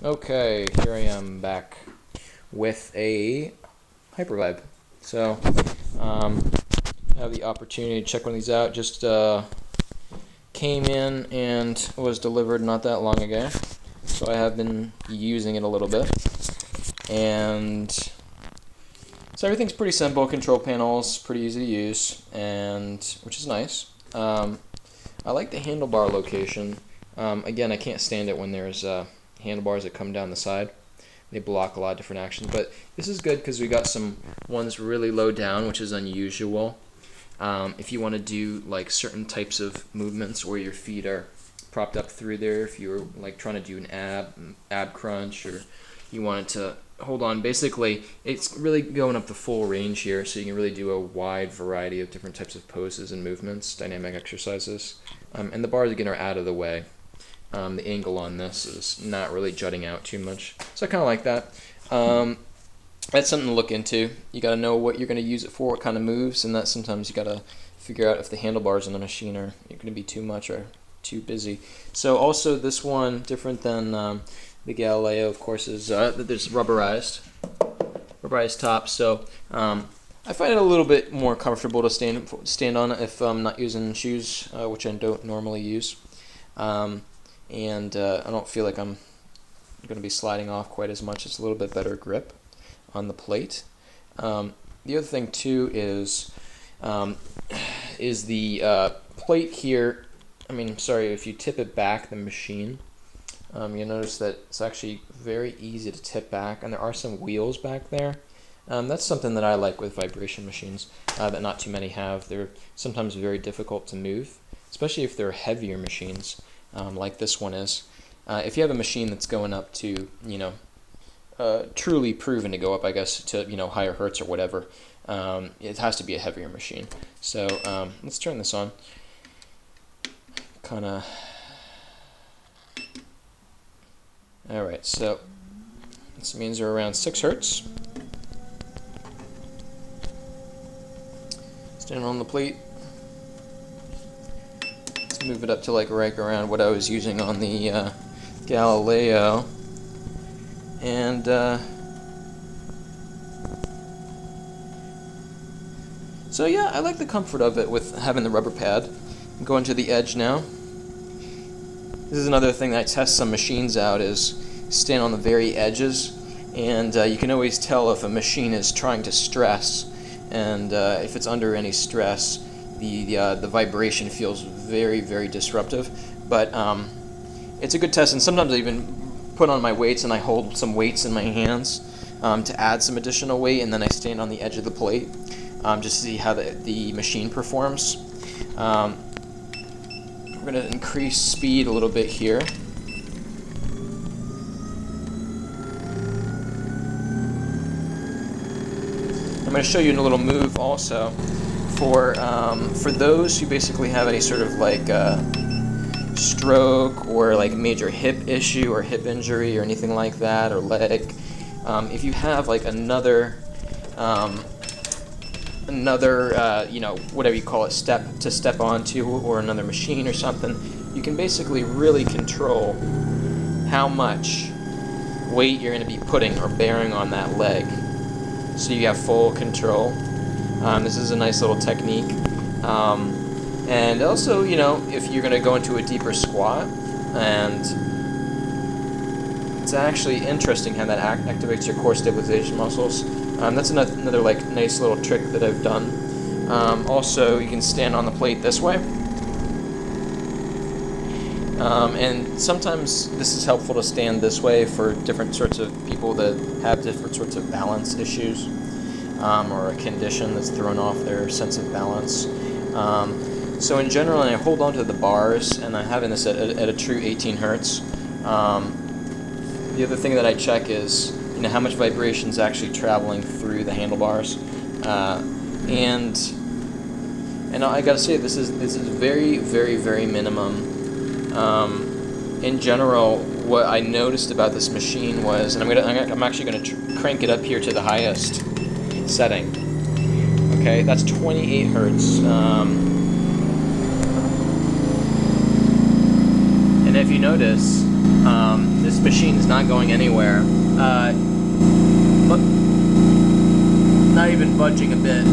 Okay, here I am back with a Hypervibe. So, I have the opportunity to check one of these out. Just came in and was delivered not that long ago. So I have been using it a little bit. And so everything's pretty simple. Control panels, pretty easy to use, and which is nice. I like the handlebar location. Again, I can't stand it when there's handlebars that come down the side. They block a lot of different actions, but this is good because we got some ones really low down, which is unusual. If you want to do like certain types of movements where your feet are propped up through there, if you're like trying to do an ab crunch, or you wanted to hold on, basically it's really going up the full range here, so you can really do a wide variety of different types of poses and movements, dynamic exercises. And the bars again are out of the way. The angle on this is not really jutting out too much, so I kind of like that. That's something to look into. You got to know what you're going to use it for, what kind of moves, and that sometimes you got to figure out if the handlebars on the machine are going to be too much or too busy. So also this one, different than the Galileo, of course, is that there's rubberized top. So I find it a little bit more comfortable to stand on if I'm not using shoes, which I don't normally use. And I don't feel like I'm going to be sliding off quite as much. It's a little bit better grip on the plate. The other thing too is the plate here. I mean, sorry, if you tip it back, the machine, you'll notice that it's actually very easy to tip back, and there are some wheels back there. That's something that I like with vibration machines that not too many have. They're sometimes very difficult to move, especially if they're heavier machines. Like this one is. If you have a machine that's going up to, truly proven to go up, I guess, to, higher hertz or whatever, it has to be a heavier machine. So let's turn this on. Alright, so this means we're around 6 hertz. Stand on the plate. Move it up to like right around what I was using on the Galileo, and so yeah, I like the comfort of it with having the rubber pad. I'm going to the edge now. This is another thing that I test some machines out, is stand on the very edges, and you can always tell if a machine is trying to stress, and if it's under any stress, the vibration feels very, very disruptive. But it's a good test, and sometimes I even put on my weights and I hold some weights in my hands to add some additional weight, and then I stand on the edge of the plate just to see how the machine performs. We're going to increase speed a little bit here. I'm going to show you a little move also for those who basically have any sort of like stroke or like major hip issue or hip injury or anything like that, or leg. If you have like another whatever you call it, step onto, or another machine or something, you can basically really control how much weight you're going to be putting or bearing on that leg, so you have full control. This is a nice little technique. And also, if you're going to go into a deeper squat, and it's actually interesting how that activates your core stabilization muscles. That's another like nice little trick that I've done. Also, you can stand on the plate this way. And sometimes this is helpful to stand this way for different sorts of people that have different sorts of balance issues, or a condition that's thrown off their sense of balance. So in general, I hold on to the bars, and I'm having this at a true 18 hertz. The other thing that I check is how much vibration is actually traveling through the handlebars, and I gotta say, this is very, very, very minimum. In general, what I noticed about this machine was, and I'm actually gonna crank it up here to the highest setting. Okay, that's 28 hertz. And if you notice, This machine is not going anywhere, but not even budging a bit.